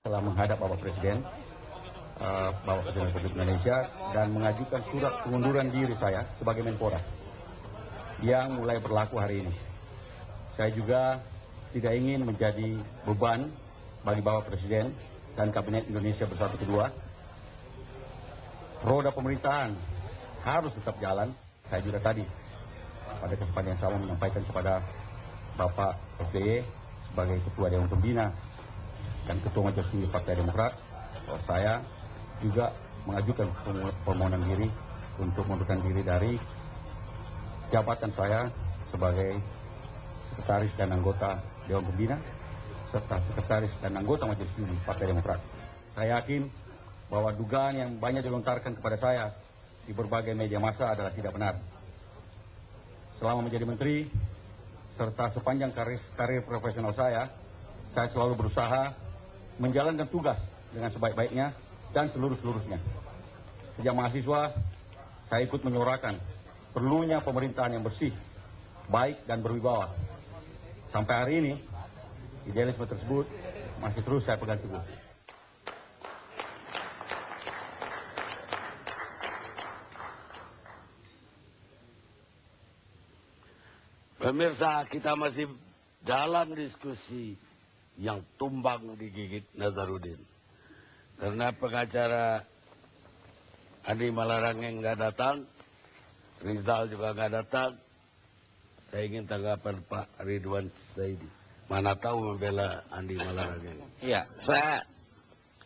telah menghadap Bapak Presiden, Bapak Presiden Republik Indonesia, dan mengajukan surat pengunduran diri saya sebagai Menpora yang mulai berlaku hari ini. Saya juga tidak ingin menjadi beban bagi Bapak Presiden dan Kabinet Indonesia Bersatu Kedua. Roda pemerintahan harus tetap jalan. Saya juga tadi pada kesempatan yang sama menyampaikan kepada Bapak SBY sebagai Ketua Dewan Pembina dan Ketua Majelis Tinggi Partai Demokrat, bahwa saya juga mengajukan permohonan diri untuk mengundurkan diri dari jabatan saya sebagai Sekretaris dan anggota Dewan Pembina serta Sekretaris dan anggota Majelis Tinggi Partai Demokrat. Saya yakin bahwa dugaan yang banyak dilontarkan kepada saya di berbagai media massa adalah tidak benar. Selama menjadi menteri serta sepanjang karir profesional saya selalu berusaha menjalankan tugas dengan sebaik-baiknya dan seluruhnya. Sejak mahasiswa, saya ikut menyuarakan perlunya pemerintahan yang bersih, baik dan berwibawa. Sampai hari ini, idealisme tersebut masih terus saya pegang teguh. Pemirsa, kita masih dalam diskusi yang tumbang digigit Nazarudin. Karena pengacara Andi Malarangeng nggak datang, Rizal juga nggak datang. Saya ingin tanggapan Pak Ridwan Saidi. Mana tahu membela Andi Malarangeng. Iya, saya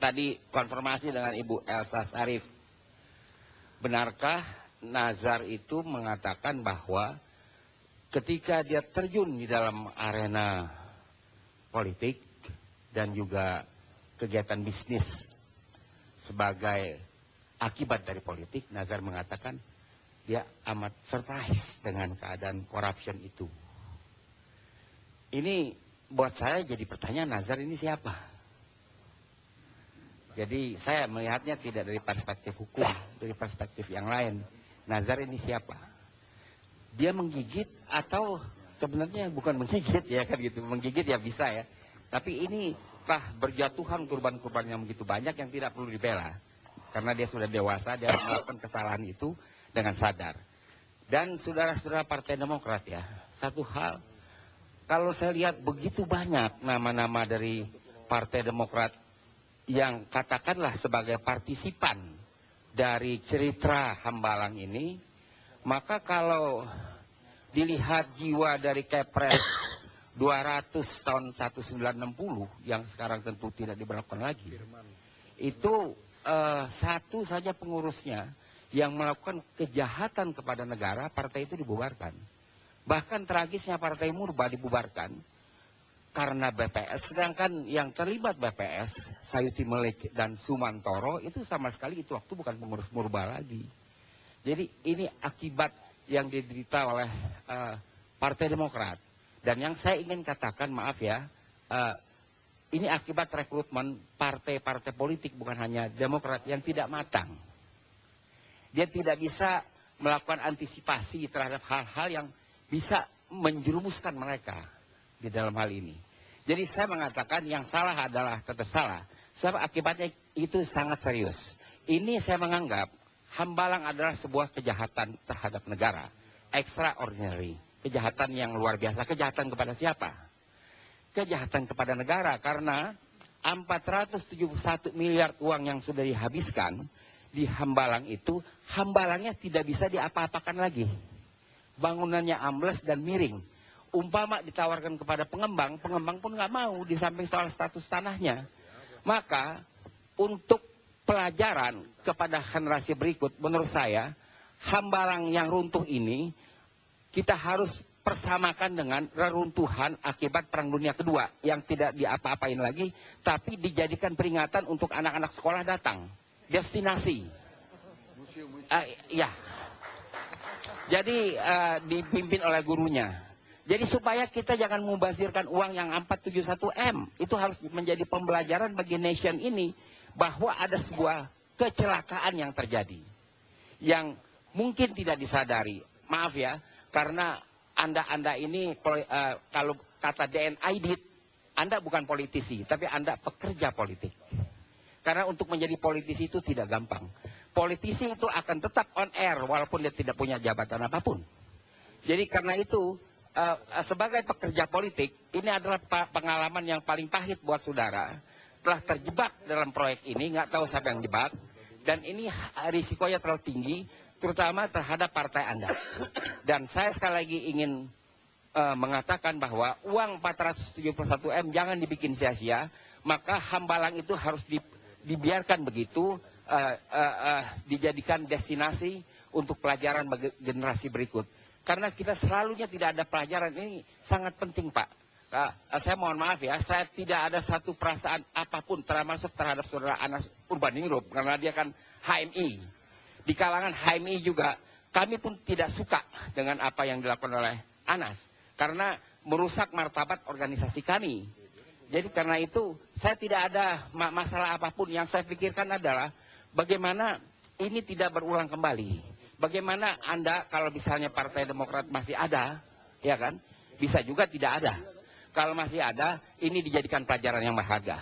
tadi konfirmasi dengan Ibu Elsa Sarif. Benarkah Nazar itu mengatakan bahwa ketika dia terjun di dalam arena politik dan juga kegiatan bisnis sebagai akibat dari politik, Nazar mengatakan dia amat surprise dengan keadaan corruption itu. Ini buat saya jadi pertanyaan, Nazar ini siapa? Jadi saya melihatnya tidak dari perspektif hukum, dari perspektif yang lain. Nazar ini siapa? Dia menggigit atau sebenarnya bukan menggigit ya kan gitu. Menggigit ya bisa ya. Tapi ini berjatuhan korban-korban yang begitu banyak yang tidak perlu dibela. Karena dia sudah dewasa, dia melakukan kesalahan itu dengan sadar. Dan saudara-saudara Partai Demokrat ya, satu hal, kalau saya lihat begitu banyak nama-nama dari Partai Demokrat yang katakanlah sebagai partisipan dari cerita Hambalang ini, maka kalau dilihat jiwa dari Kepres 200 tahun 1960 yang sekarang tentu tidak diberlakukan lagi, itu satu saja pengurusnya yang melakukan kejahatan kepada negara, partai itu dibubarkan. Bahkan tragisnya Partai Murba dibubarkan karena BPS, sedangkan yang terlibat BPS, Sayuti Melik dan Sumantoro itu sama sekali itu waktu bukan pengurus Murba lagi. Jadi ini akibat yang diderita oleh Partai Demokrat. Dan yang saya ingin katakan, maaf ya, ini akibat rekrutmen partai-partai politik, bukan hanya Demokrat, yang tidak matang. Dia tidak bisa melakukan antisipasi terhadap hal-hal yang bisa menjerumuskan mereka di dalam hal ini. Jadi saya mengatakan yang salah adalah tetap salah. Sebab akibatnya itu sangat serius. Ini saya menganggap Hambalang adalah sebuah kejahatan terhadap negara. Extraordinary. Kejahatan yang luar biasa. Kejahatan kepada siapa? Kejahatan kepada negara. Karena 471 miliar uang yang sudah dihabiskan di Hambalang itu, Hambalangnya tidak bisa diapa-apakan lagi. Bangunannya ambles dan miring. Umpama ditawarkan kepada pengembang, pengembang pun nggak mau di samping soal status tanahnya. Maka untuk pelajaran kepada generasi berikut, menurut saya, Hambalang yang runtuh ini, kita harus persamakan dengan reruntuhan akibat Perang Dunia Kedua, yang tidak diapa-apain lagi, tapi dijadikan peringatan untuk anak-anak sekolah datang. Destinasi. Ya. Jadi dipimpin oleh gurunya. Jadi supaya kita jangan membazirkan uang yang 471M. Itu harus menjadi pembelajaran bagi nation ini. Bahwa ada sebuah kecelakaan yang terjadi. Yang mungkin tidak disadari. Maaf ya. Karena Anda ini kalau kata DN Aidit. Anda bukan politisi, tapi Anda pekerja politik. Karena untuk menjadi politisi itu tidak gampang. Politisi itu akan tetap on air walaupun dia tidak punya jabatan apapun. Jadi karena itu sebagai pekerja politik, ini adalah pengalaman yang paling pahit buat saudara. Telah terjebak dalam proyek ini, nggak tahu siapa yang jebak. Dan ini risikonya terlalu tinggi, terutama terhadap partai Anda. Dan saya sekali lagi ingin mengatakan bahwa uang 471 M jangan dibikin sia-sia, maka Hambalang itu harus dibiarkan begitu, dijadikan destinasi untuk pelajaran bagi generasi berikut. Karena kita selalunya tidak ada pelajaran, ini sangat penting Pak. Saya mohon maaf ya, saya tidak ada satu perasaan apapun termasuk terhadap saudara Anas Urbaningrum, karena dia kan HMI. Di kalangan HMI juga, kami pun tidak suka dengan apa yang dilakukan oleh Anas. Karena merusak martabat organisasi kami. Jadi karena itu saya tidak ada masalah apapun. Yang saya pikirkan adalah bagaimana ini tidak berulang kembali. Bagaimana Anda kalau misalnya Partai Demokrat masih ada, ya kan? Bisa juga tidak ada. Kalau masih ada, ini dijadikan pelajaran yang berharga.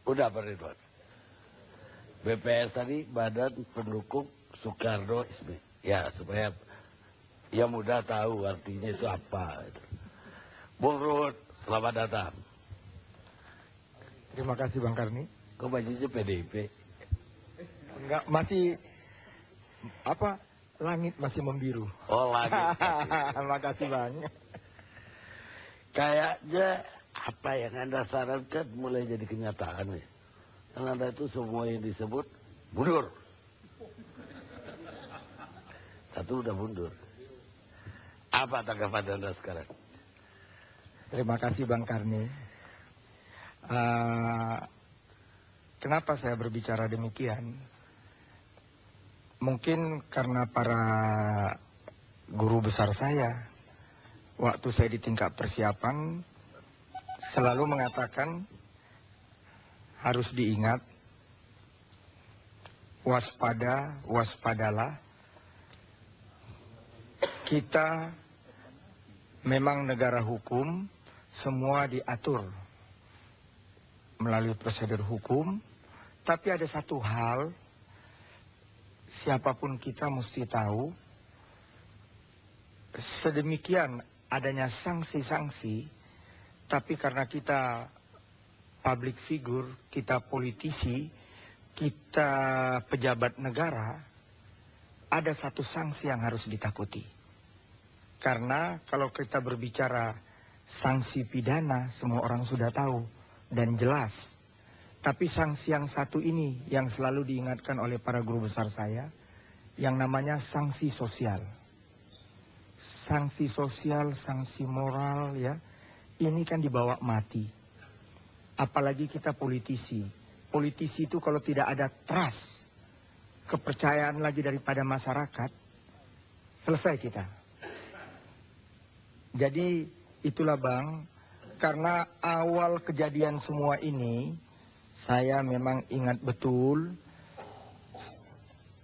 Udah Pak Ridwan. BPS tadi Badan Pendukung Soekarno Ismi. Ya, supaya ya mudah tahu artinya itu apa. Bung Ruhut, selamat datang. Terima kasih Bang Karni. Kok bajunya PDIP? Enggak, masih apa? Langit masih membiru. Oh, lagi. Terima kasih Bang. Kayaknya apa yang Anda sarankan mulai jadi kenyataan nih. Karena Anda itu semua yang disebut mundur. Satu udah mundur. Apa tanggapan Anda sekarang? Terima kasih Bang Karni. Kenapa saya berbicara demikian? Mungkin karena para guru besar saya, waktu saya di tingkat persiapan, selalu mengatakan harus diingat, waspada, waspadalah. Kita memang negara hukum, semua diatur melalui prosedur hukum, tapi ada satu hal, siapapun kita mesti tahu, sedemikian adanya sanksi-sanksi, tapi karena kita public figure, kita politisi, kita pejabat negara, ada satu sanksi yang harus ditakuti. Karena kalau kita berbicara sanksi pidana, semua orang sudah tahu dan jelas. Tapi sanksi yang satu ini yang selalu diingatkan oleh para guru besar saya, yang namanya sanksi sosial. Sanksi sosial, sanksi moral ya, ini kan dibawa mati. Apalagi kita politisi. Politisi itu kalau tidak ada trust, kepercayaan lagi daripada masyarakat, selesai kita. Jadi itulah Bang, karena awal kejadian semua ini, saya memang ingat betul,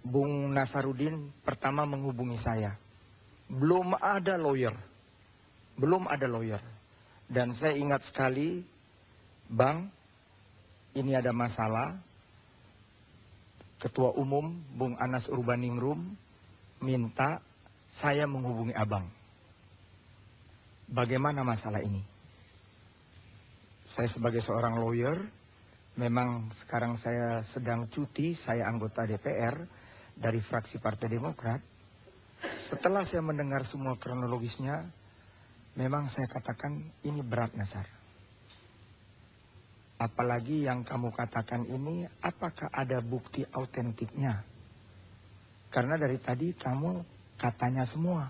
Bung Nasarudin pertama menghubungi saya. Belum ada lawyer. Dan saya ingat sekali, Bang, ini ada masalah. Ketua Umum Bung Anas Urbaningrum minta saya menghubungi Abang. Bagaimana masalah ini? Saya sebagai seorang lawyer, memang sekarang saya sedang cuti, saya anggota DPR dari fraksi Partai Demokrat. Setelah saya mendengar semua kronologisnya, memang saya katakan ini berat Nasar. Apalagi yang kamu katakan ini, apakah ada bukti autentiknya? Karena dari tadi kamu katanya semua.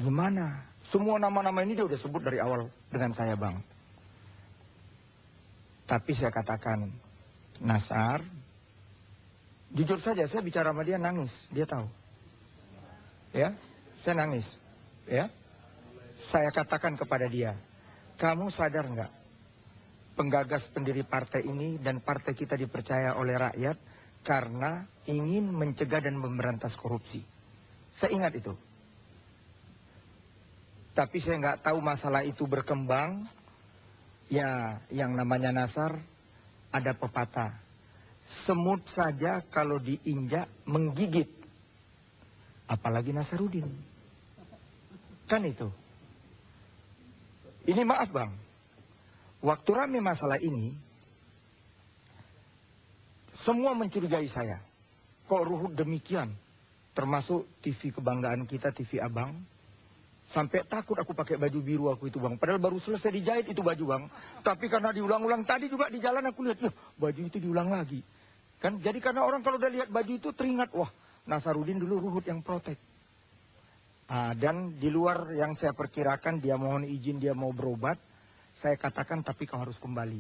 Gimana? Semua nama-nama ini dia udah sebut dari awal dengan saya Bang. Tapi saya katakan, Nasar, jujur saja saya bicara sama dia nangis, dia tahu. Ya, saya nangis. Ya, saya katakan kepada dia, kamu sadar nggak? Penggagas pendiri partai ini dan partai kita dipercaya oleh rakyat, karena ingin mencegah dan memberantas korupsi. Saya ingat itu. Tapi saya nggak tahu masalah itu berkembang. Ya, yang namanya Nasar ada pepatah. Semut saja kalau diinjak menggigit. Apalagi Nasaruddin. Kan itu. Ini maaf bang. Waktu rame masalah ini, semua mencurigai saya. Kok Ruhut demikian? Termasuk TV kebanggaan kita, TV Abang. Sampai takut aku pakai baju biru aku itu bang. Padahal baru selesai dijahit itu baju bang. Tapi karena diulang-ulang tadi juga di jalan aku lihat, baju itu diulang lagi. Kan jadi karena orang kalau udah lihat baju itu teringat, wah Nasaruddin dulu Ruhut yang protek. Dan di luar yang saya perkirakan dia mohon izin, dia mau berobat. Saya katakan tapi kau harus kembali.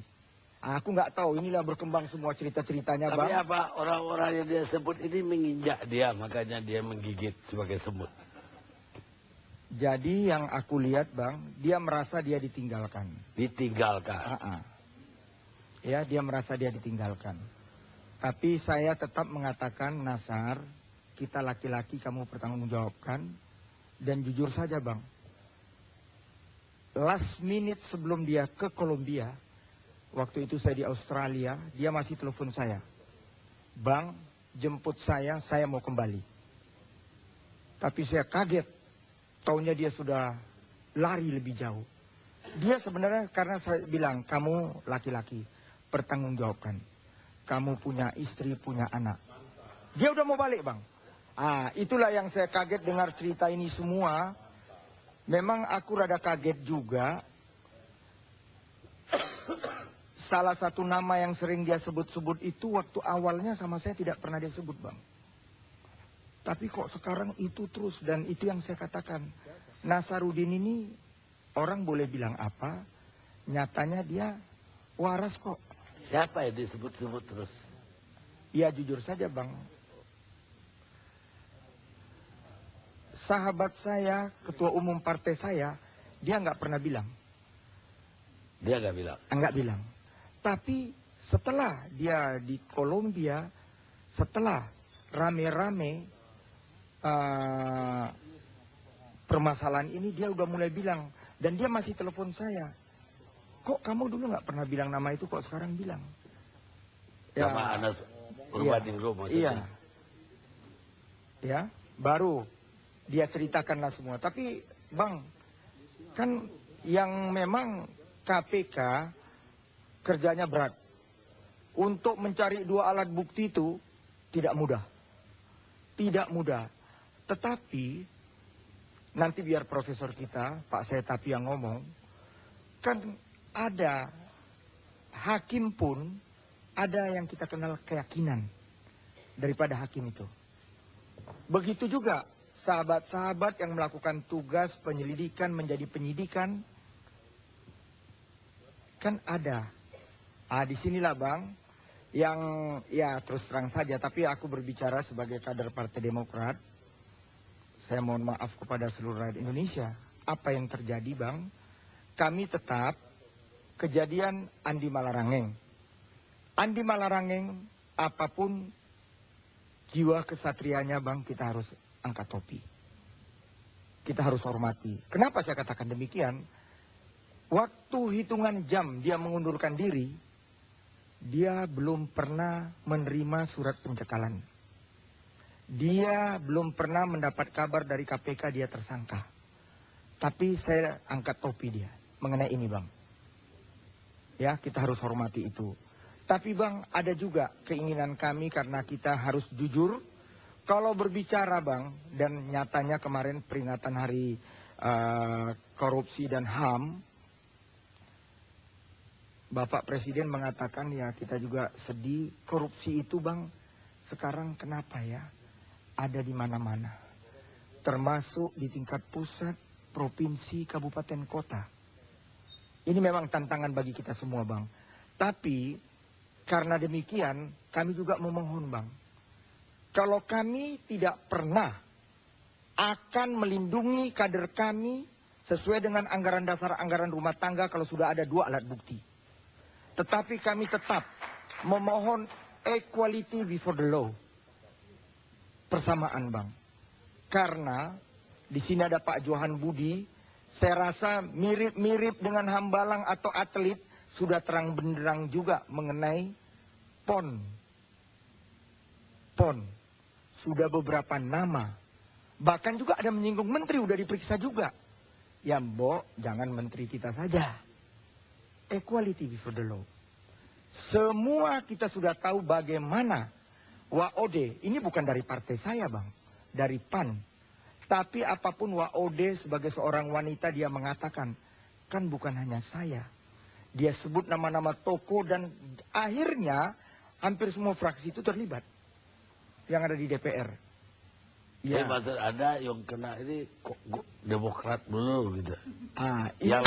Aku nggak tahu, inilah berkembang semua cerita-ceritanya bang. Tapi apa orang-orang yang dia sebut ini menginjak dia, makanya dia menggigit sebagai semut. Jadi yang aku lihat bang, dia merasa dia ditinggalkan. Ditinggalkan. Ya, dia merasa dia ditinggalkan. Tapi saya tetap mengatakan, Nasar, kita laki-laki kamu pertanggungjawabkan. Dan jujur saja bang, last minute sebelum dia ke Kolombia, waktu itu saya di Australia, dia masih telepon saya. Bang, jemput saya mau kembali. Tapi saya kaget, taunya dia sudah lari lebih jauh. Dia sebenarnya karena saya bilang, kamu laki-laki, pertanggungjawabkan. Kamu punya istri, punya anak. Dia udah mau balik bang. Itulah yang saya kaget dengar cerita ini semua. Memang aku rada kaget juga. Salah satu nama yang sering dia sebut-sebut itu waktu awalnya sama saya tidak pernah dia sebut bang. Tapi kok sekarang itu terus, dan itu yang saya katakan. Nasaruddin ini orang boleh bilang apa, nyatanya dia waras kok. Siapa yang disebut-sebut terus? Ya jujur saja bang. Sahabat saya, ketua umum partai saya, dia nggak pernah bilang. Dia nggak bilang? Nggak bilang. Tapi setelah dia di Kolombia, setelah rame-rame permasalahan ini, dia udah mulai bilang. Dan dia masih telepon saya. Kok kamu dulu nggak pernah bilang nama itu, kok sekarang bilang? Nama Anas Urbaningrum maksudnya? Iya. Ya, baru dia ceritakanlah semua. Tapi bang, kan yang memang KPK kerjanya berat. Untuk mencari dua alat bukti itu tidak mudah. Tidak mudah. Tetapi nanti biar profesor kita, Pak Setapi yang ngomong, kan ada hakim pun ada yang kita kenal keyakinan daripada hakim itu. Begitu juga sahabat-sahabat yang melakukan tugas penyelidikan menjadi penyidikan, kan ada. Disinilah bang, yang ya terus terang saja, tapi aku berbicara sebagai kader Partai Demokrat. Saya mohon maaf kepada seluruh rakyat Indonesia. Apa yang terjadi bang, kami tetap kejadian Andi Malarangeng. Andi Malarangeng, apapun jiwa kesatrianya bang, kita harus angkat topi. Kita harus hormati. Kenapa saya katakan demikian? Waktu hitungan jam dia mengundurkan diri, dia belum pernah menerima surat pencekalan. Dia belum pernah mendapat kabar dari KPK dia tersangka. Tapi saya angkat topi dia mengenai ini bang. Ya, kita harus hormati itu. Tapi bang, ada juga keinginan kami karena kita harus jujur. Kalau berbicara bang, dan nyatanya kemarin peringatan hari korupsi dan HAM, Bapak Presiden mengatakan ya kita juga sedih. Korupsi itu bang, sekarang kenapa ya? Ada di mana-mana. Termasuk di tingkat pusat, provinsi, kabupaten, kota. Ini memang tantangan bagi kita semua bang. Tapi karena demikian, kami juga memohon bang. Kalau kami tidak pernah akan melindungi kader kami sesuai dengan anggaran dasar anggaran rumah tangga kalau sudah ada 2 alat bukti. Tetapi kami tetap memohon equality before the law. Persamaan, Bang. Karena di sini ada Pak Johan Budi, saya rasa mirip-mirip dengan Hambalang atau atlet, sudah terang benderang juga mengenai PON. PON. Sudah beberapa nama. Bahkan juga ada menyinggung menteri, udah diperiksa juga. Ya Mbok, jangan menteri kita saja. Equality before the law. Semua kita sudah tahu bagaimana WAOD, ini bukan dari partai saya Bang, dari PAN. Tapi apapun WAOD sebagai seorang wanita dia mengatakan, kan bukan hanya saya. Dia sebut nama-nama tokoh dan akhirnya hampir semua fraksi itu terlibat. Yang ada di DPR. Ya, ada yang kena ini kok Demokrat dulu gitu. Ah, Yang